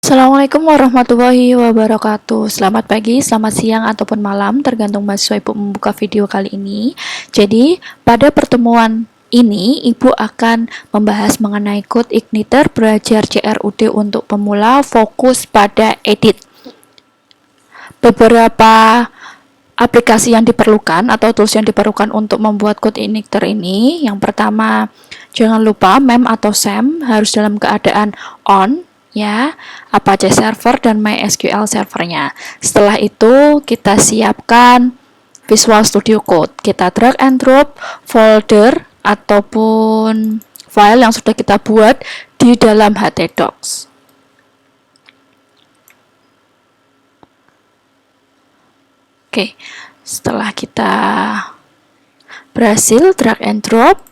Assalamualaikum warahmatullahi wabarakatuh. Selamat pagi, selamat siang, ataupun malam, tergantung mahasiswa Ibu membuka video kali ini. Jadi, pada pertemuan ini, Ibu akan membahas mengenai CodeIgniter, belajar CRUD untuk pemula, fokus pada edit. Beberapa aplikasi yang diperlukan atau tools yang diperlukan untuk membuat CodeIgniter ini, yang pertama, jangan lupa mem atau SAM harus dalam keadaan on, ya, Apache server dan MySQL servernya. Setelah itu kita siapkan Visual Studio Code. Kita drag and drop folder ataupun file yang sudah kita buat di dalam htdocs. Oke, setelah kita berhasil drag and drop,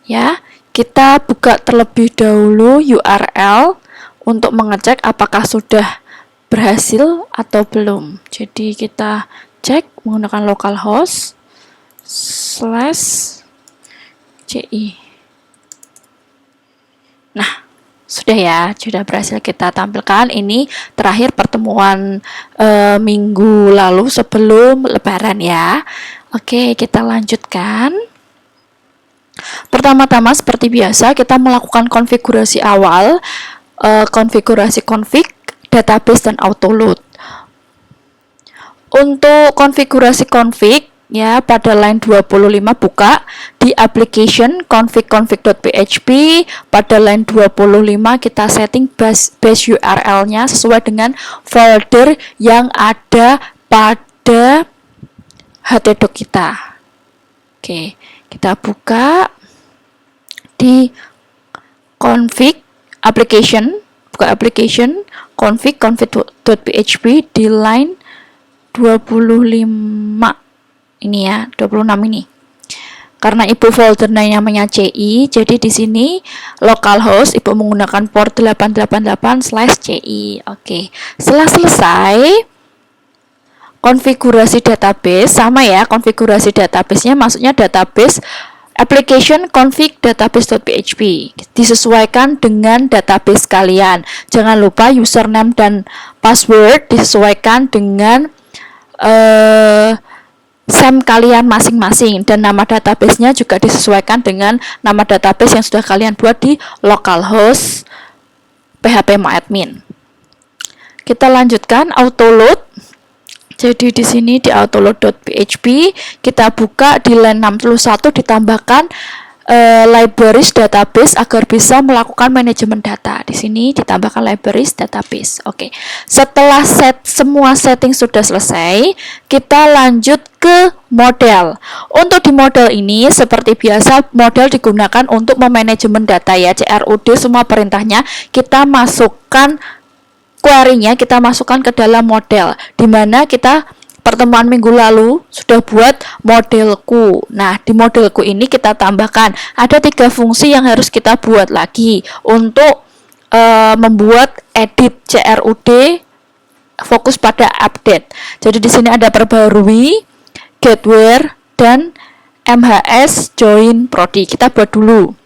ya, kita buka terlebih dahulu URL untuk mengecek apakah sudah berhasil atau belum. Jadi kita cek menggunakan localhost /ci. Nah, sudah ya, sudah berhasil kita tampilkan. Ini terakhir pertemuan minggu lalu sebelum lebaran ya. Oke, kita lanjutkan. Pertama-tama seperti biasa kita melakukan konfigurasi awal. Konfigurasi config, database, dan autoload. Untuk konfigurasi config, ya, pada line 25 buka di application config.php. Pada line 25 kita setting base URL-nya sesuai dengan folder yang ada pada htdoc kita. Oke, kita buka di config application, buka application, config.php di line 25 ini ya, 26 ini. Karena Ibu foldernya namanya CI, jadi di sini localhost Ibu menggunakan port 888/CI. Oke, setelah selesai konfigurasi database, sama ya, konfigurasi database-nya maksudnya database application config database.php disesuaikan dengan database kalian. Jangan lupa username dan password disesuaikan dengan SAM kalian masing-masing, dan nama database-nya juga disesuaikan dengan nama database yang sudah kalian buat di localhost phpMyAdmin. Kita lanjutkan autoload. Jadi di sini di autoload.php kita buka di line 61 ditambahkan libraries database agar bisa melakukan manajemen data. Di sini ditambahkan libraries database. Oke. Setelah semua setting sudah selesai, kita lanjut ke model. Untuk di model ini seperti biasa model digunakan untuk memanajemen data ya, CRUD semua perintahnya kita masukkan query-nya, kita masukkan ke dalam model, di mana kita pertemuan minggu lalu sudah buat modelku. Nah, di modelku ini kita tambahkan ada 3 fungsi yang harus kita buat lagi untuk membuat edit CRUD fokus pada update. Jadi di sini ada perbarui, get where, dan mhs join prodi. Kita buat dulu.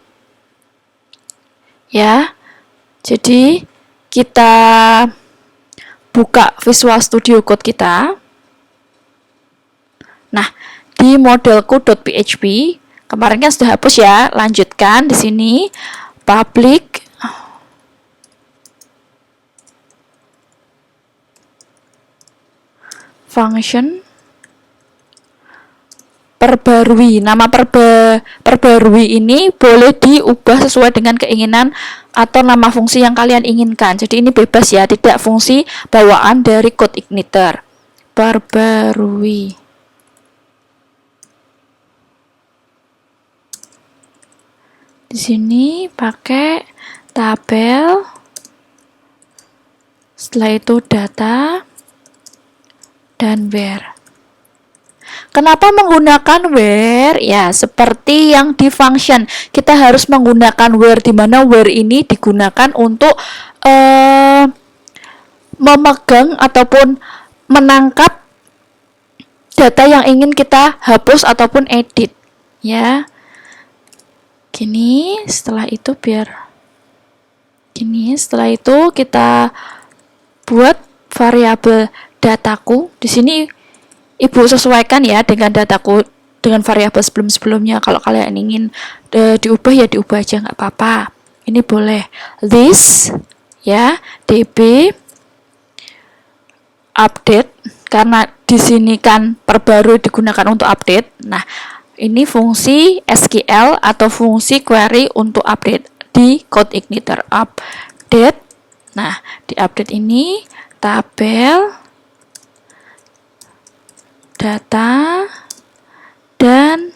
Ya. Jadi kita buka Visual Studio Code kita. Nah, di modelku.php kemarin kan sudah hapus ya. Lanjutkan di sini public function perbarui. Nama perbarui ini boleh diubah sesuai dengan keinginan atau nama fungsi yang kalian inginkan. Jadi ini bebas ya, tidak fungsi bawaan dari CodeIgniter. Perbarui. Di sini pakai tabel. Setelah itu data dan where. Kenapa menggunakan where? Ya, seperti yang di function, kita harus menggunakan where, di mana where ini digunakan untuk memegang ataupun menangkap data yang ingin kita hapus ataupun edit. Ya. Gini, setelah itu kita buat variabel dataku. Di sini Ibu sesuaikan ya dengan dataku dengan variabel sebelum-sebelumnya. Kalau kalian ingin diubah ya diubah aja, nggak apa-apa. Ini boleh this ya, db update, karena di sini kan perbarui digunakan untuk update. Nah, ini fungsi SQL atau fungsi query untuk update di CodeIgniter update. Nah, di update ini tabel data dan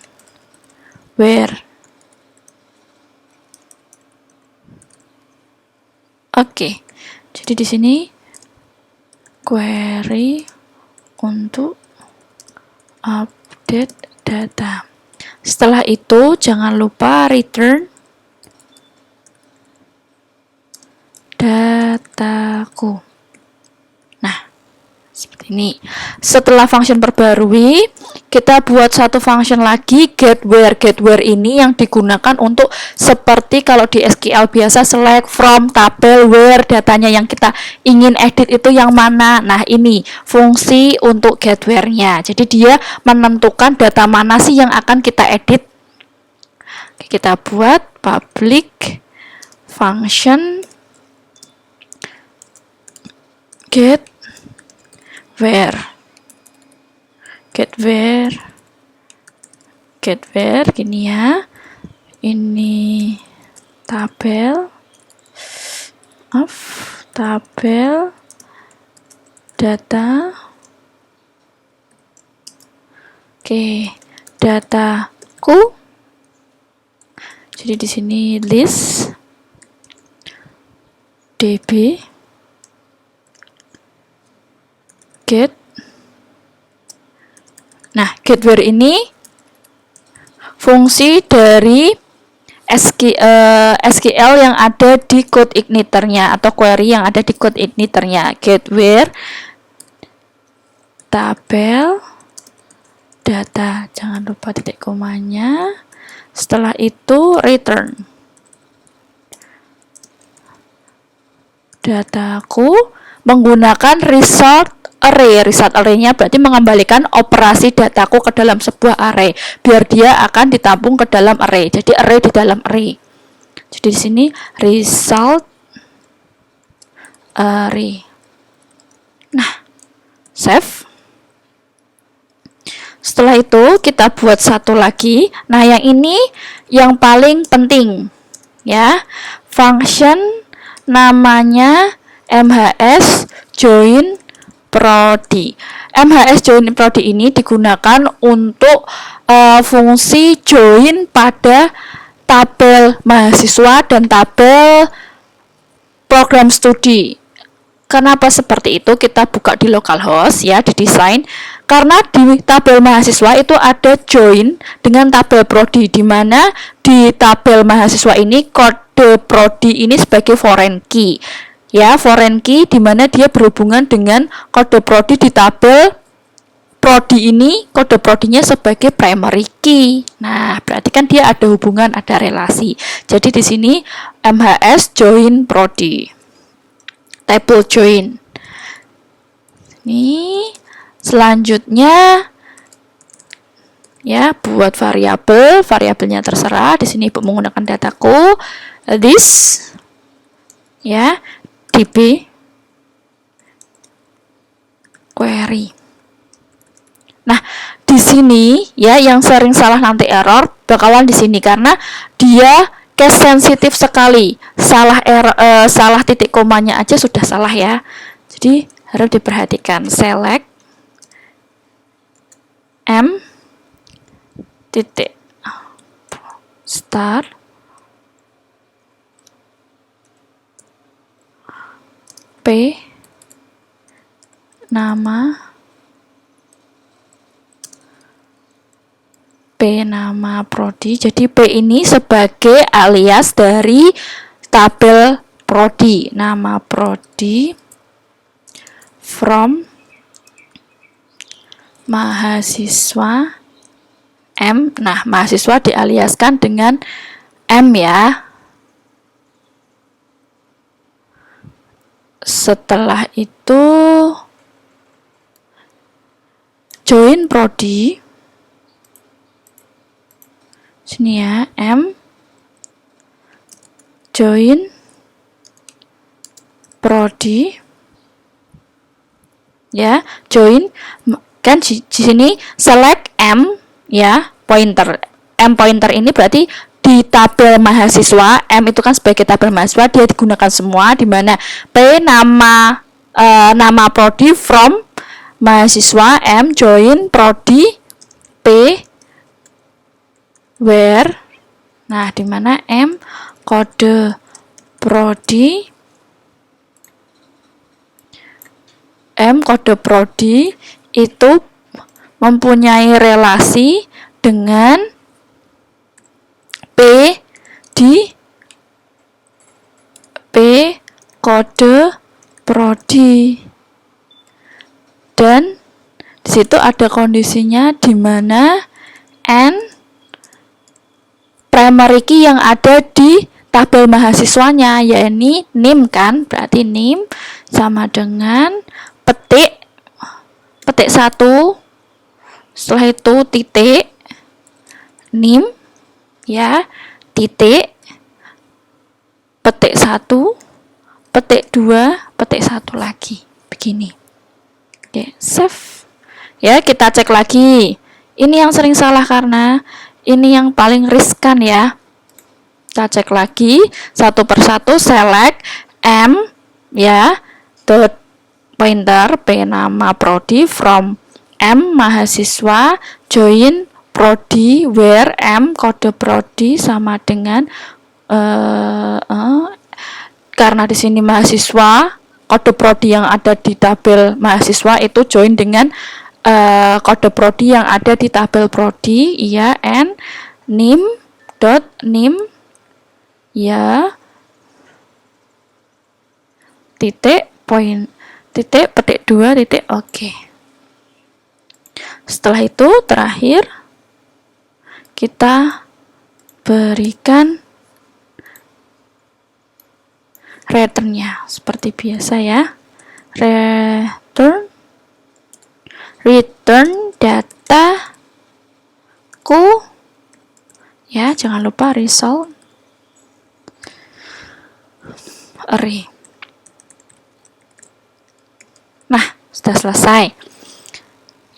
where. Oke, jadi di sini query untuk update data. Setelah itu jangan lupa return dataku. Nah, seperti ini. Setelah function perbarui, kita buat satu function lagi, getWhere. getWhere ini yang digunakan untuk seperti kalau di SQL biasa select from tabel where datanya yang kita ingin edit itu yang mana. Nah, ini fungsi untuk getWhere-nya. Jadi dia menentukan data mana sih yang akan kita edit. Oke, kita buat public function getWhere. getWhere gini ya. Ini tabel data. Oke, dataku. Jadi di sini list db get. Nah, getWhere ini fungsi dari SQL yang ada di CodeIgniter-nya atau query yang ada di CodeIgniter-nya. getWhere tabel data, jangan lupa titik komanya. Setelah itu return dataku menggunakan result array. Result array-nya berarti mengembalikan operasi dataku ke dalam sebuah array, biar dia akan ditampung ke dalam array. Jadi array di dalam array. Jadi di sini result array. Nah, save. Setelah itu kita buat satu lagi. Nah, yang ini yang paling penting ya. Function namanya MHS join prodi. MHS join prodi ini digunakan untuk fungsi join pada tabel mahasiswa dan tabel program studi. Kenapa seperti itu? Kita buka di localhost ya, di desain. Karena di tabel mahasiswa itu ada join dengan tabel prodi, di mana di tabel mahasiswa ini kode prodi ini sebagai foreign key. Ya, foreign key di mana dia berhubungan dengan kode prodi di tabel prodi ini, kode prodinya sebagai primary key. Nah, berarti kan dia ada hubungan, ada relasi. Jadi di sini MHS join prodi. Table join. Ini selanjutnya ya, buat variabelnya terserah. Di sini Ibu menggunakan dataku this ya, db query. Nah, di sini ya yang sering salah nanti error bakalan di sini karena dia case sensitif sekali. Salah titik komanya aja sudah salah ya. Jadi harus diperhatikan. Select M titik start P nama prodi. Jadi P ini sebagai alias dari tabel prodi. Nama prodi from mahasiswa M. Nah, mahasiswa dialiaskan dengan M ya. Setelah itu join prodi. Sini ya, M join prodi. Ya, join kan di sini select M ya, pointer. M pointer ini berarti di tabel mahasiswa. M itu kan sebagai tabel mahasiswa, dia digunakan semua, di mana P nama prodi from mahasiswa, M join prodi, P where. Nah, di mana M kode prodi, M kode prodi itu mempunyai relasi dengan P di P kode prodi, dan di situ ada kondisinya di mana N primary key yang ada di tabel mahasiswanya, yakni NIM kan, berarti NIM sama dengan petik 1, setelah itu titik NIM ya, titik petik 1, petik 2, petik 1 lagi, begini. Oke, save ya. Kita cek lagi, ini yang sering salah karena ini yang paling riskan ya. Kita cek lagi satu persatu, select M ya, dot pointer P nama prodi from M mahasiswa, join prodi where M kode prodi sama dengan karena di sini mahasiswa, kode prodi yang ada di tabel mahasiswa itu join dengan kode prodi yang ada di tabel prodi, iya, N nim dot nim ya, titik poin titik petik 2 titik oke. Setelah itu terakhir kita berikan returnnya seperti biasa ya, return dataku ya, jangan lupa result array. Nah, sudah selesai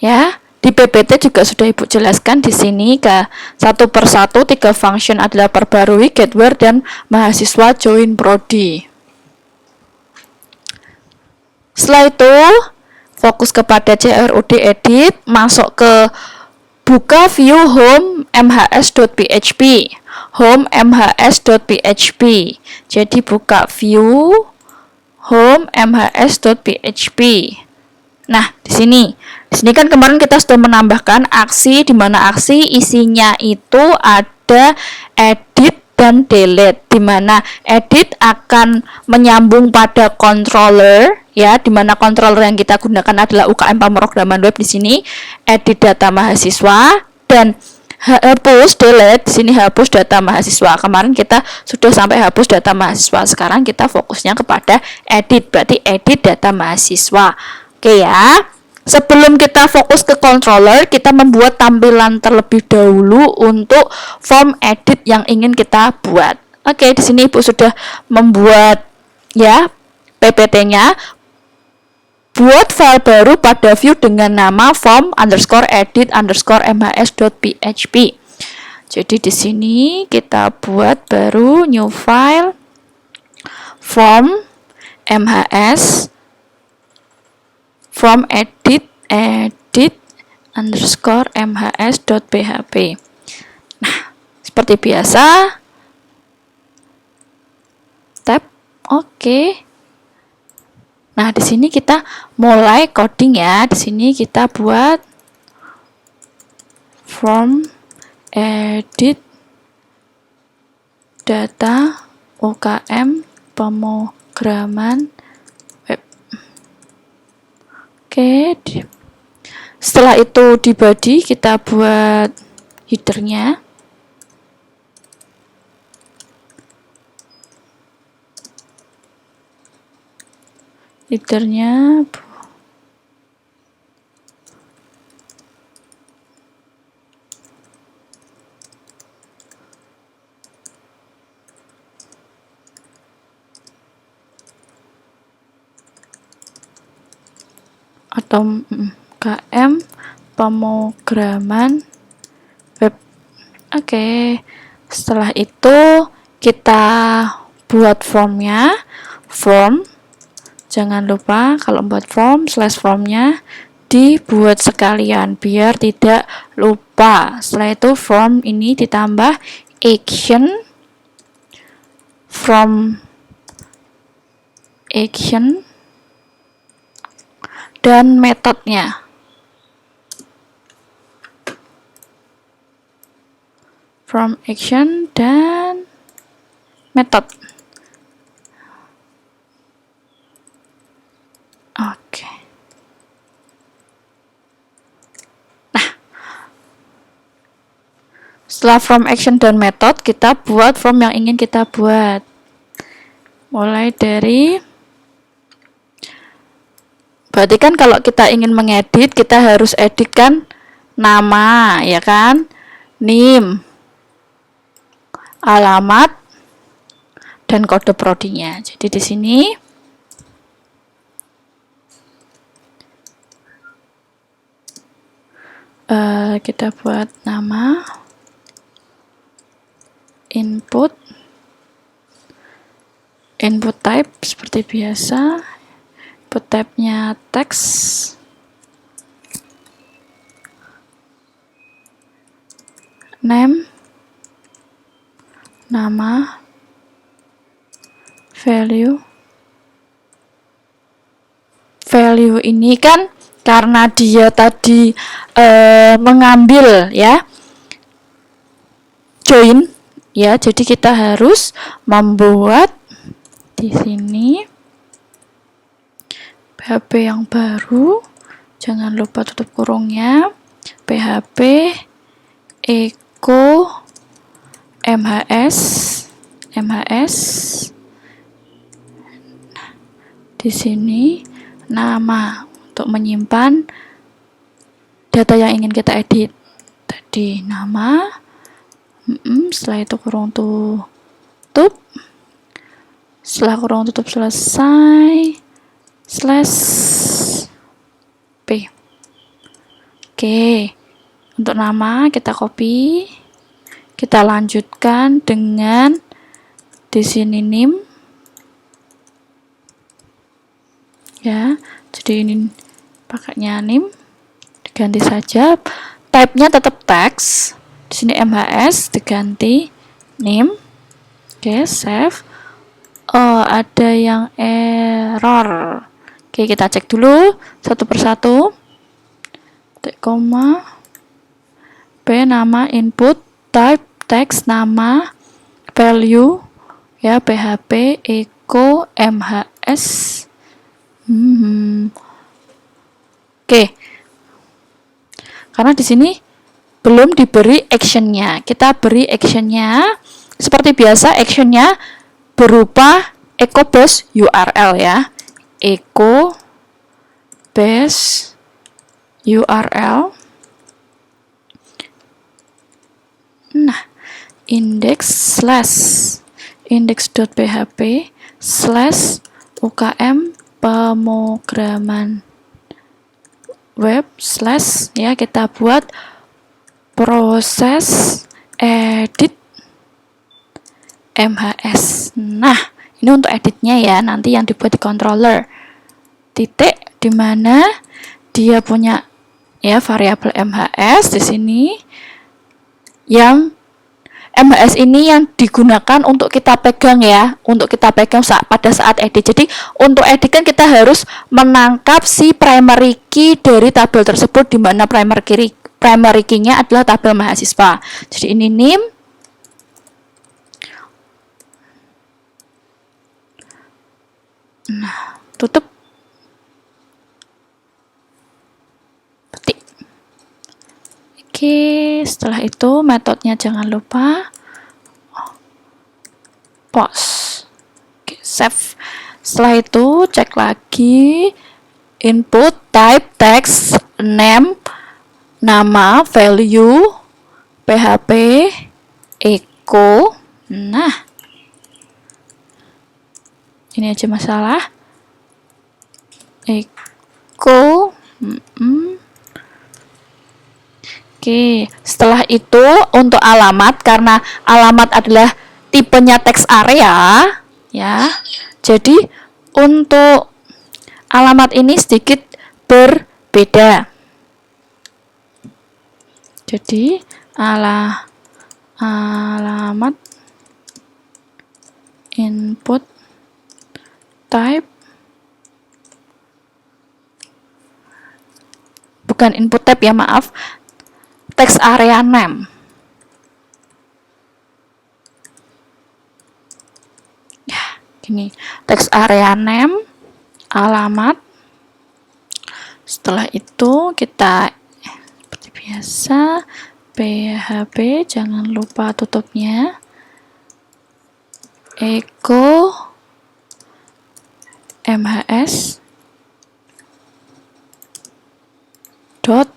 ya. Di PPT juga sudah Ibu jelaskan di sini ke satu persatu 3 function adalah perbarui, get where, dan mahasiswa join prodi. Setelah itu fokus kepada CRUD edit, masuk ke buka view home mhs.php, home mhs.php. Jadi buka view home mhs.php. Nah, di sini kan kemarin kita sudah menambahkan aksi, di mana aksi isinya itu ada edit dan delete, di mana edit akan menyambung pada controller ya, di mana controller yang kita gunakan adalah UKM pemrograman web. Di sini edit data mahasiswa, dan hapus delete, di sini hapus data mahasiswa. Kemarin kita sudah sampai hapus data mahasiswa, sekarang kita fokusnya kepada edit, berarti edit data mahasiswa. Oke ya. Sebelum kita fokus ke controller, kita membuat tampilan terlebih dahulu untuk form edit yang ingin kita buat. Oke, di sini Ibu sudah membuat ya PPT-nya. Buat file baru pada view dengan nama form_edit_mhs.php. Jadi di sini kita buat baru new file form mhs from edit_mhs.php. Nah, seperti biasa, tab oke. Nah, di sini kita mulai coding ya. Di sini kita buat from edit data UKM pemrograman web. Oke. Setelah itu di body kita buat headernya. leadernya atau KM pemrograman web. Oke, setelah itu kita buat formnya. Form, jangan lupa kalau buat form, /formnya dibuat sekalian biar tidak lupa. Setelah itu form ini ditambah action, from action, dan metodenya. From action dan method. Oke. Nah, setelah from action dan method, kita buat form yang ingin kita buat. Mulai dari, berarti kan kalau kita ingin mengedit, kita harus editkan nama, ya kan? Name, alamat, dan kode prodinya. Jadi di sini kita buat nama, input type seperti biasa, input type-nya teks, name, nama, value ini kan karena dia tadi mengambil ya join ya, jadi kita harus membuat di sini PHP yang baru, jangan lupa tutup kurungnya, PHP echo MHS di sini nama untuk menyimpan data yang ingin kita edit tadi, nama, setelah itu kurung tutup, setelah kurung tutup selesai, /p. Oke, untuk nama kita copy, kita lanjutkan dengan di sini name ya, jadi ini pakainya name, diganti saja, type-nya tetap teks, di sini MHS diganti name. Oke, save. Oh, ada yang error. Oke, kita cek dulu satu persatu. Koma P, nama, input, type, teks, nama, value ya, PHP echo MHS. Oke, karena di sini belum diberi actionnya, kita beri actionnya seperti biasa. Actionnya berupa echo base URL ya, echo base URL. Nah, index.php /ukm pemrograman web / ya, kita buat proses edit MHS. Nah, ini untuk editnya ya, nanti yang dibuat di controller. Titik dimana dia punya ya variabel MHS di sini, yang MHS ini yang digunakan untuk kita pegang ya, untuk kita pegang pada saat edit. Jadi untuk edit kan kita harus menangkap si primary key dari tabel tersebut, di mana primary key-nya adalah tabel mahasiswa. Jadi ini name, nah tutup, petik. Oke, setelah itu metodenya jangan lupa post. Oke, save. Setelah itu cek lagi input type text name, nama, value, PHP, echo. Nah, ini aja masalah. Echo. Oke, setelah itu untuk alamat, karena alamat adalah tipenya text area, ya. Jadi untuk alamat ini sedikit berbeda. Jadi alamat input type, bukan input type ya, maaf, text area name. Ya, gini, text area name, alamat. Setelah itu kita seperti biasa PHP, jangan lupa tutupnya, echo mhs dot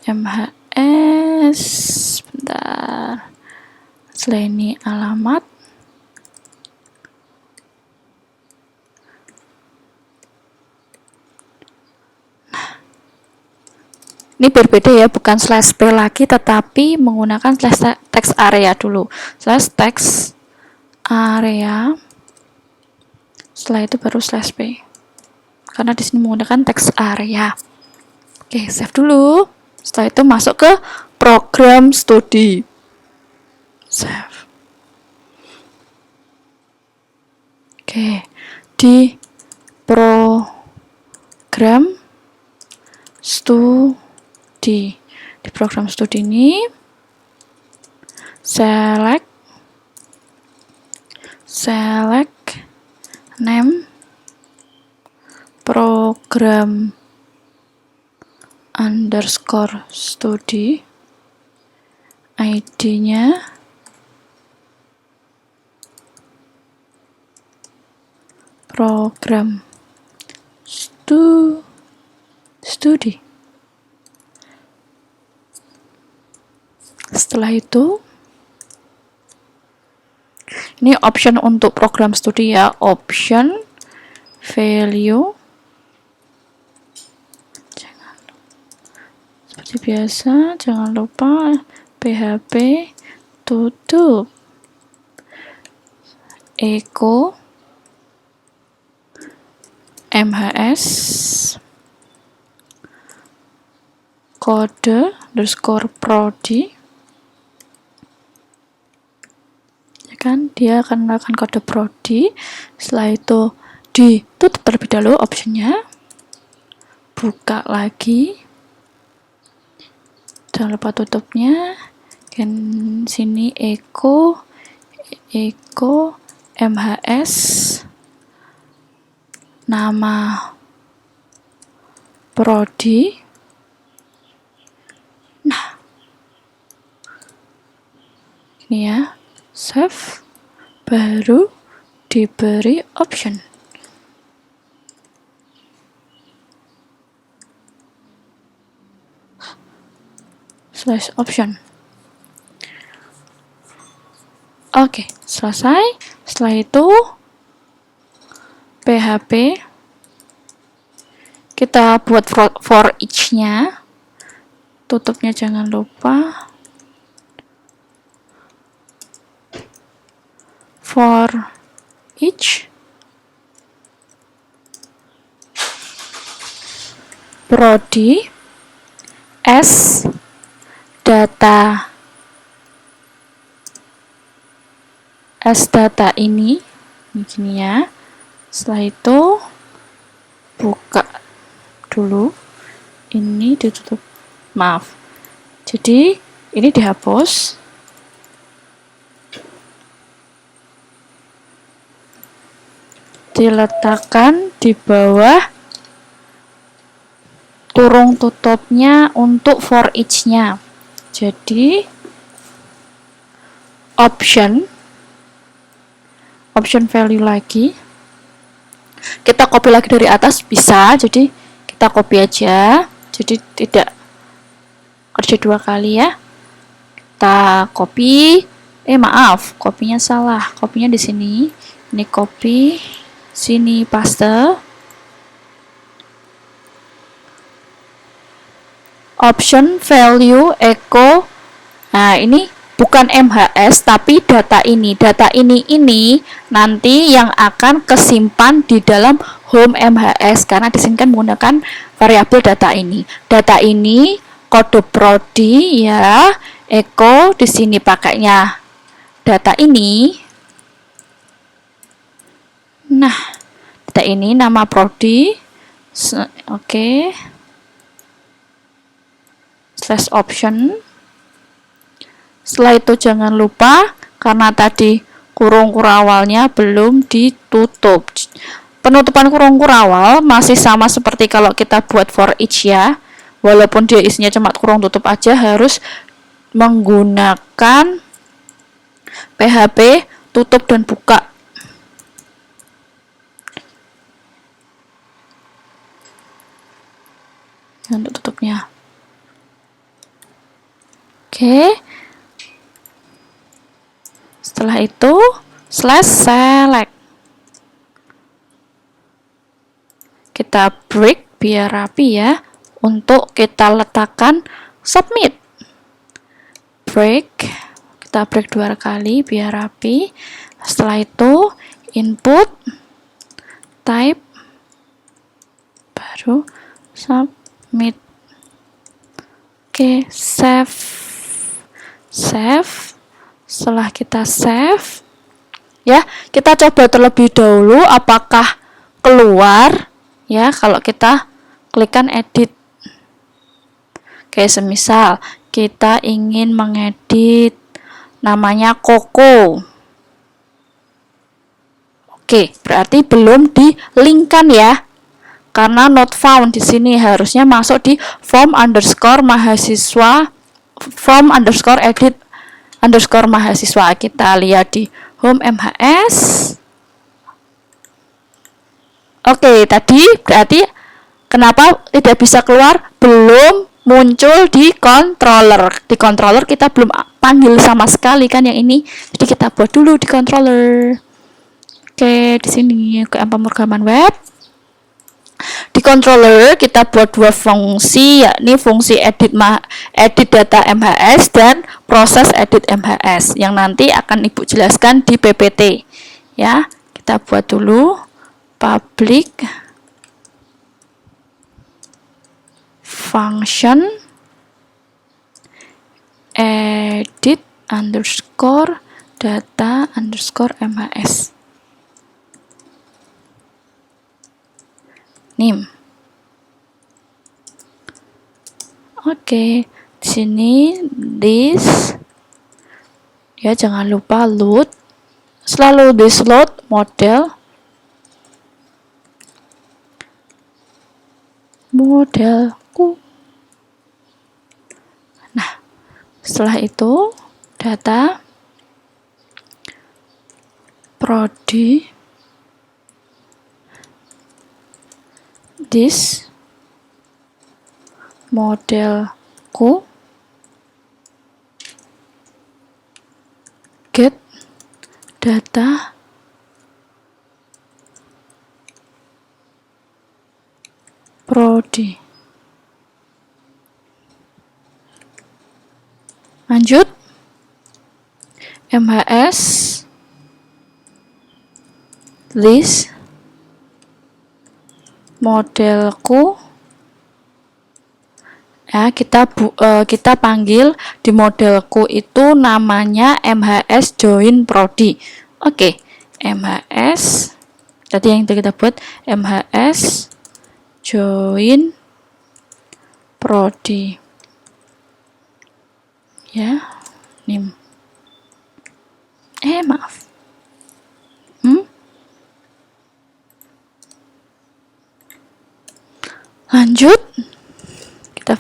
mhs, bentar, setelah ini alamat, ini berbeda ya, bukan slash p lagi, tetapi menggunakan slash text area dulu, slash text area, setelah itu baru slash p, karena di sini menggunakan text area. Oke, save dulu. Setelah itu masuk ke program studi, save. Oke, di program studi, di program studi ini select name program underscore studi, ID-nya program studi. Setelah itu, ini option untuk program studi ya, option value, seperti biasa jangan lupa PHP tutup, echo mhs kode underscore prodi, ya kan, dia akan melakukan kode prodi. Setelah itu ditutup terlebih dahulu optionnya, buka lagi, jangan lupa tutupnya, dan sini echo mhs nama prodi. Nah, ini ya, save, baru diberi option. Slash option. Oke, selesai. Setelah itu PHP kita buat for each-nya, tutupnya jangan lupa, for each prodi s data ini begini ya. Setelah itu buka dulu, ini ditutup, maaf, jadi ini dihapus, diletakkan di bawah kurung tutupnya untuk for each-nya. Jadi option value lagi, kita copy lagi dari atas bisa, jadi kita copy aja, jadi tidak kerja 2 kali ya. Kita copy, maaf, copy-nya salah, copy-nya di sini. Ini copy, sini paste. Option value echo. Nah, ini bukan MHS tapi data ini. Data ini nanti yang akan kesimpan di dalam home MHS karena di sini kan menggunakan variabel data ini. Data ini kode prodi ya. Echo di sini pakainya data ini. Nah, data ini nama prodi. Oke. Slash option. Setelah itu jangan lupa karena tadi kurung kurawalnya belum ditutup. Penutupan kurung kurawal masih sama seperti kalau kita buat for each ya. Walaupun dia isinya cuma kurung tutup aja, harus menggunakan PHP tutup dan buka. Untuk tutupnya. Oke. Setelah itu slash select. Kita break biar rapi ya. Untuk kita letakkan submit. Break. Kita break 2 kali biar rapi. Setelah itu input type baru submit. Oke, save. Setelah kita save ya, kita coba terlebih dahulu apakah keluar ya kalau kita klikkan edit. Oke, semisal kita ingin mengedit namanya Koko. Oke, berarti belum di-linkkan ya. Karena not found di sini harusnya masuk di form underscore mahasiswa, form underscore edit underscore mahasiswa. Kita lihat di home MHS. Oke, tadi berarti kenapa tidak bisa keluar? Belum muncul di controller. Di controller kita belum panggil sama sekali kan yang ini. Jadi kita buat dulu di controller. Oke, di sini ke pemrograman web. Di controller kita buat 2 fungsi, yakni fungsi edit data MHS dan proses edit MHS yang nanti akan Ibu jelaskan di PPT. Ya, kita buat dulu public function edit underscore data underscore MHS. Name. Oke, di sini this ya, jangan lupa load, selalu this load modelku. Nah, setelah itu data prodi this modelku get data prodi. Lanjut MHS list modelku ya, kita panggil di modelku itu namanya MHS join prodi. Oke, MHS tadi yang kita buat MHS join prodi ya, name. Maaf. Lanjut, kita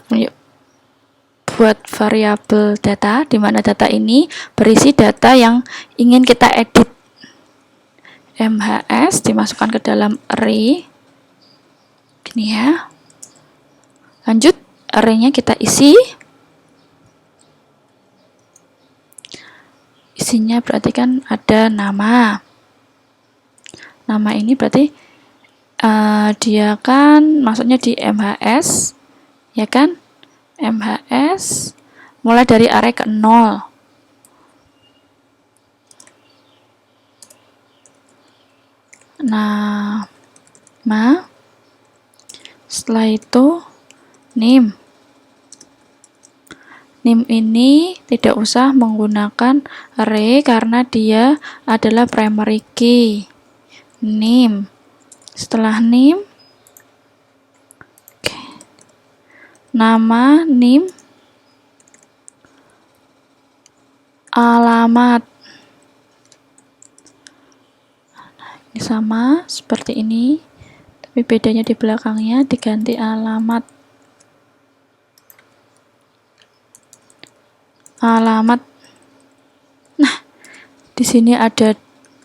buat variabel data, di mana data ini berisi data yang ingin kita edit. MHS dimasukkan ke dalam array. Gini ya. Lanjut, array-nya kita isi. Isinya berarti kan ada nama. Nama ini berarti dia kan maksudnya di MHS, ya kan? MHS mulai dari array ke 0. Nama, setelah itu name. Name ini tidak usah menggunakan array karena dia adalah primary key. Name. Setelah name, nama, name, alamat. Ini sama seperti ini, tapi bedanya di belakangnya diganti alamat. Alamat. Nah, di sini ada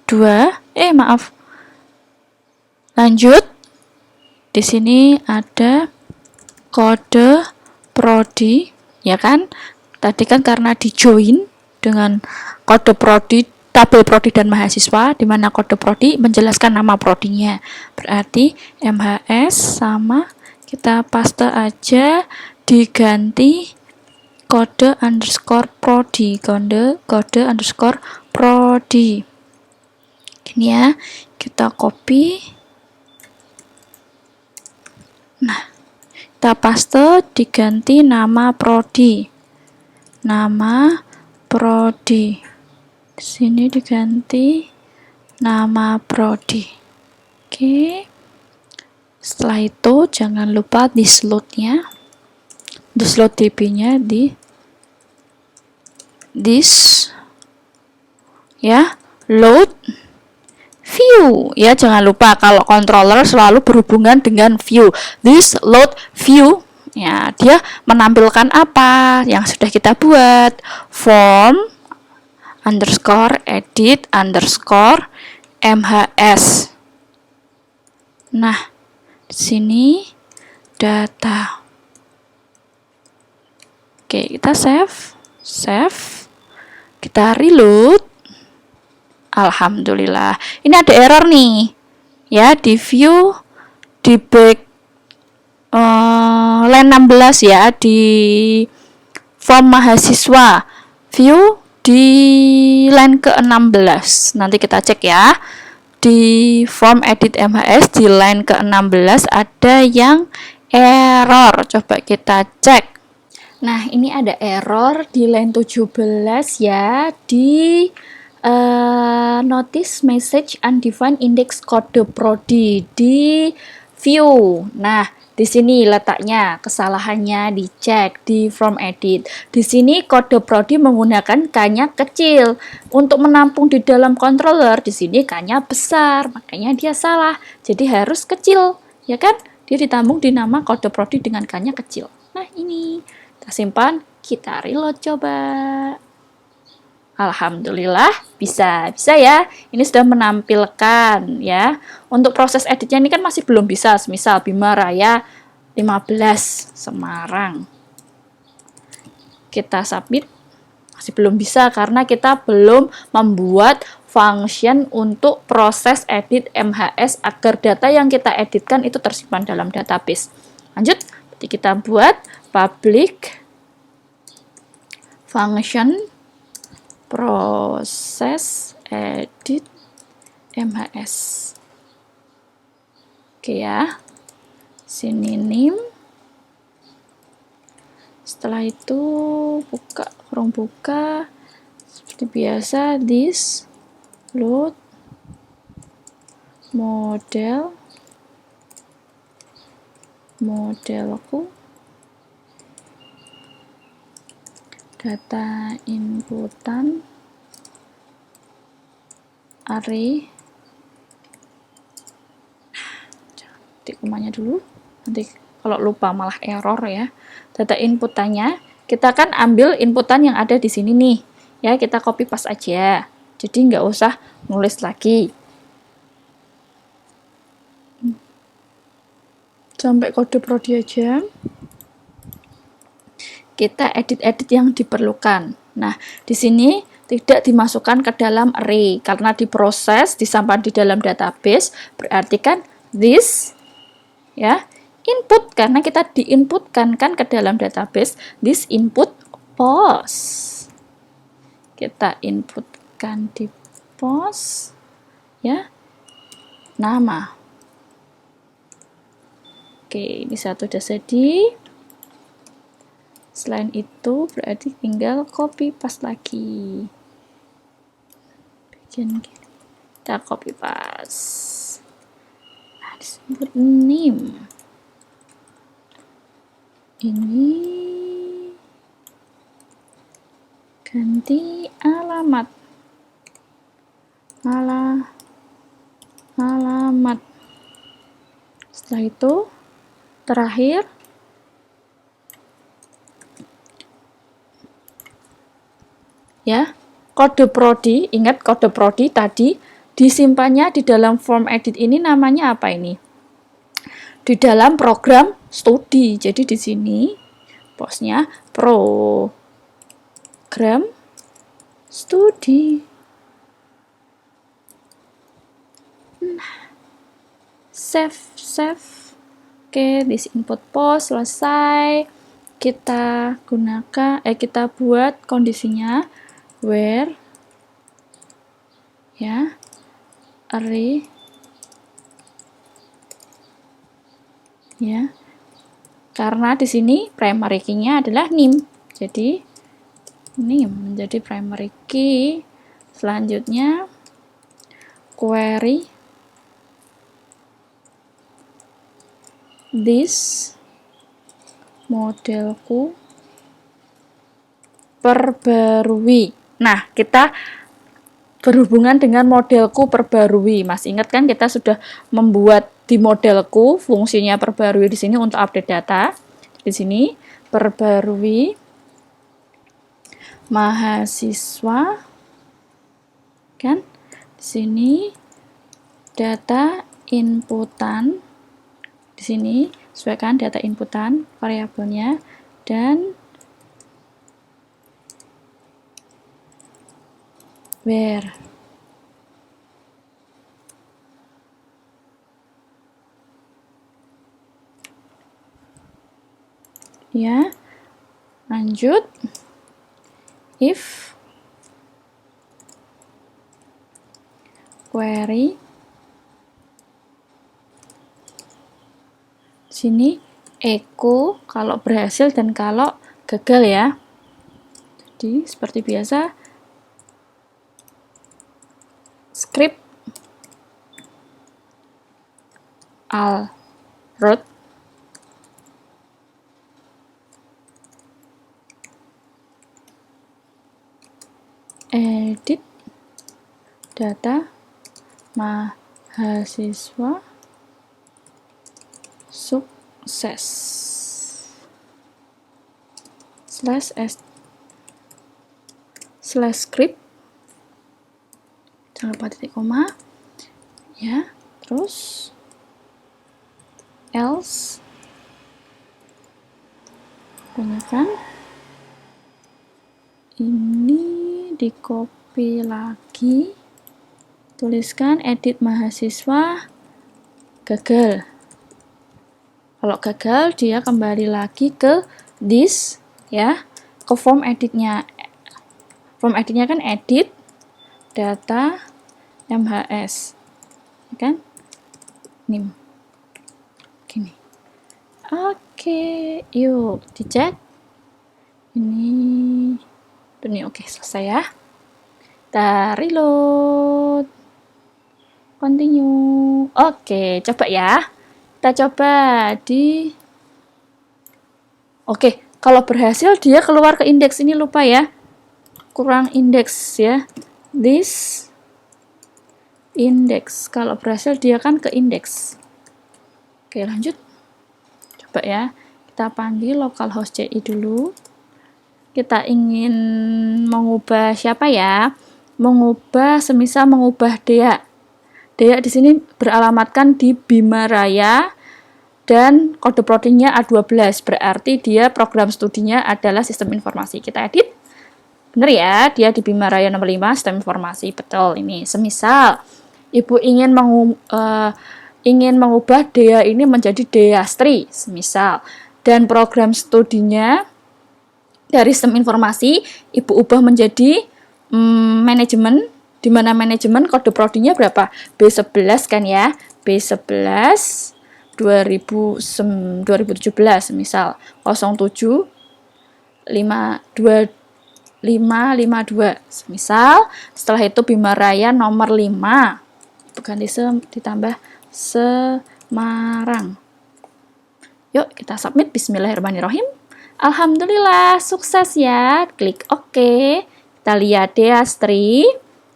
dua. Lanjut. Di sini ada kode prodi, ya kan? Tadi kan karena di join dengan kode prodi, tabel prodi dan mahasiswa, di mana kode prodi menjelaskan nama prodinya. Berarti MHS sama, kita paste aja, diganti kode underscore prodi, kode underscore prodi. Gini ya, kita copy. Nah, kita paste, diganti nama prodi. Nama prodi. Di sini diganti nama prodi. Oke. Setelah itu jangan lupa di slot-nya. Di slot DB-nya di this, ya, load view, ya, jangan lupa kalau controller selalu berhubungan dengan view. This load view, ya, dia menampilkan apa yang sudah kita buat. Form underscore edit underscore MHS. Nah, di sini data. Oke, kita save, kita reload. Alhamdulillah. Ini ada error nih, ya, di view di back line 16 ya, di form mahasiswa. View di line ke-16. Nanti kita cek ya. Di form edit MHS di line ke-16 ada yang error. Coba kita cek. Nah, ini ada error di line 17 ya, di notice message undefined index kode prodi di view. Nah, di sini letaknya kesalahannya, dicek di form edit. Di sini kode prodi menggunakan K-nya kecil. Untuk menampung di dalam controller, di sini K-nya besar, makanya dia salah. Jadi harus kecil, ya kan? Dia ditampung di nama kode prodi dengan K-nya kecil. Nah, ini kita simpan, kita reload coba. Alhamdulillah bisa ya. Ini sudah menampilkan ya. Untuk proses editnya ini kan masih belum bisa. Misal Bima Raya 15 Semarang. Kita submit, masih belum bisa karena kita belum membuat function untuk proses edit MHS agar data yang kita editkan itu tersimpan dalam database. Lanjut, berarti kita buat public function proses edit MHS. Oke ya. Sini name. Setelah itu buka, kurung buka. Seperti biasa this load modelku, data inputan array. Ketik komanya dulu, nanti kalau lupa malah error ya. Data inputannya kita kan ambil inputan yang ada di sini nih ya, kita copy paste aja, jadi nggak usah nulis lagi. sampai kode prodi aja. Kita edit-edit yang diperlukan. Nah, di sini tidak dimasukkan ke dalam array karena diproses, disimpan di dalam database, berarti kan this ya, input karena kita diinputkan kan ke dalam database, this input post. Kita inputkan di post ya, nama. Oke, ini satu udah jadi. Selain itu berarti tinggal copy paste lagi. Bagian gini. Kita copy paste. Nah, disebut name. Ini ganti alamat. Alamat. Setelah itu terakhir ya, kode prodi, ingat kode prodi tadi disimpannya di dalam form edit ini namanya apa ini? Di dalam program studi. Jadi di sini posnya program studi. Nah, save. Oke, this input post selesai. Kita buat kondisinya where ya, array ya. Karena di sini primary key-nya adalah name. Jadi name menjadi primary key. Selanjutnya query this modelku perbarui. Nah, kita berhubungan dengan modelku perbarui. Masih ingat kan kita sudah membuat di modelku fungsinya perbarui di sini untuk update data. Di sini perbarui mahasiswa kan? Di sini data inputan. Di sini sesuaikan data inputan variabelnya dan where. Ya, lanjut if query sini echo kalau berhasil dan kalau gagal ya. Jadi seperti biasa script al root edit data mahasiswa sukses / script, jangan lupa titik koma ya, terus else gunakan ini, di copy lagi, tuliskan edit mahasiswa gagal. Kalau gagal dia kembali lagi ke this ya, ke form editnya. Form editnya kan edit data MHS kan, nim gini. Oke, yuk dicek ini. Oke, selesai ya. Kita reload, continue. Oke, coba ya, kita coba di oke, kalau berhasil dia keluar ke indeks. Ini lupa ya, kurang indeks ya, this index. Kalau berhasil dia kan ke indeks. Oke, lanjut, coba ya, kita panggil localhost CI dulu. Kita ingin mengubah siapa ya? Mengubah, semisal mengubah Dea. Dea di sini beralamatkan di Bima Raya dan kode prodinya A12, berarti dia program studinya adalah sistem informasi. Kita edit. Bener ya, dia di Bima Raya nomor 5, sistem informasi. Betul ini. Semisal Ibu ingin mengubah Dea ini menjadi Deastri, semisal. Dan program studinya dari sistem informasi, Ibu ubah menjadi manajemen, di mana manajemen kode prodinya berapa? B11 kan ya, B11 2017 misal 07 552 misal. Setelah itu Bima Raya nomor 5 bukan ditambah Semarang. Yuk kita submit. Bismillahirrahmanirrahim. Alhamdulillah sukses ya, klik OK. Kita lihat Deastri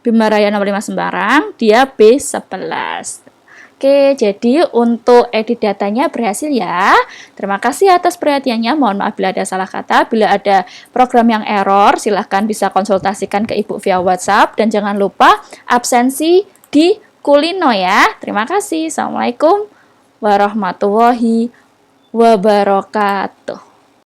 Bima Raya nomor 5 Semarang, dia B11. Oke, jadi untuk edit datanya berhasil ya. Terima kasih atas perhatiannya. Mohon maaf bila ada salah kata. Bila ada program yang error, silahkan bisa konsultasikan ke Ibu via WhatsApp. Dan jangan lupa absensi di Kulino ya. Terima kasih. Assalamualaikum warahmatullahi wabarakatuh.